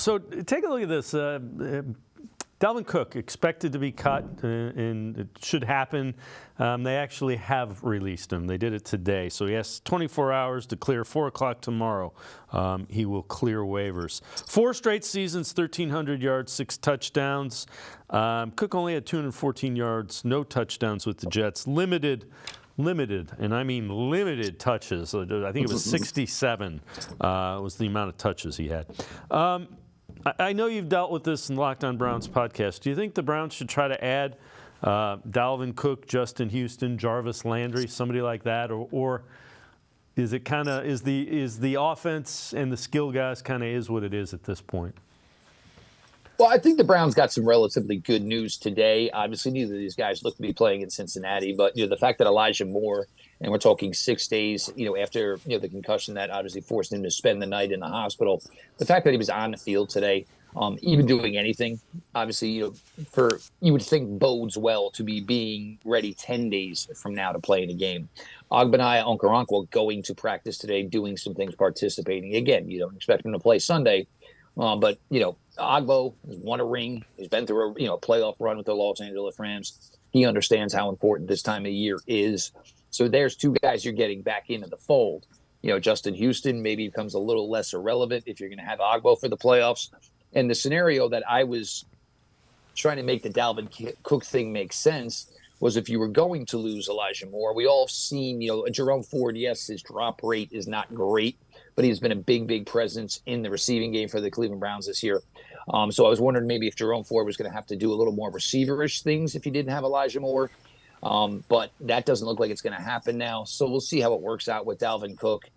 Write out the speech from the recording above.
So take a look at this. Dalvin Cook expected to be cut, and it should happen. They actually have released him. They did it today. So he has 24 hours to clear. 4 o'clock tomorrow, he will clear waivers. 4 straight seasons, 1,300 yards, 6 touchdowns. Cook only had 214 yards, no touchdowns with the Jets. Limited, and I mean limited touches. I think it was 67 was the amount of touches he had. I know you've dealt with this in Locked On Browns podcast. Do you think the Browns should try to add Dalvin Cook, Justin Houston, Jarvis Landry, somebody like that, or is it kind of is the offense and the skill guys kind of is what it is at this point? Well, I think the Browns got some relatively good news today. Obviously, neither of these guys look to be playing in Cincinnati, but the fact that Elijah Moore, and we're talking 6 days, after the concussion that obviously forced him to spend the night in the hospital, the fact that he was on the field today, even doing anything, obviously, you would think bodes well to be being ready 10 days from now to play in a game. Ogbenaya Okoronkwo going to practice today, doing some things, participating. Again, you don't expect him to play Sunday. But Ogbo has won a ring. He's been through a playoff run with the Los Angeles Rams. He understands how important this time of year is. So there's 2 guys you're getting back into the fold. Justin Houston maybe becomes a little less irrelevant if you're going to have Ogbo for the playoffs. And the scenario that I was trying to make the Dalvin Cook thing make sense was if you were going to lose Elijah Moore. We all have seen, Jerome Ford, yes, his drop rate is not great, but he's been a big presence in the receiving game for the Cleveland Browns this year. So I was wondering maybe if Jerome Ford was going to have to do a little more receiverish things if he didn't have Elijah Moore. But that doesn't look like it's going to happen now. So we'll see how it works out with Dalvin Cook.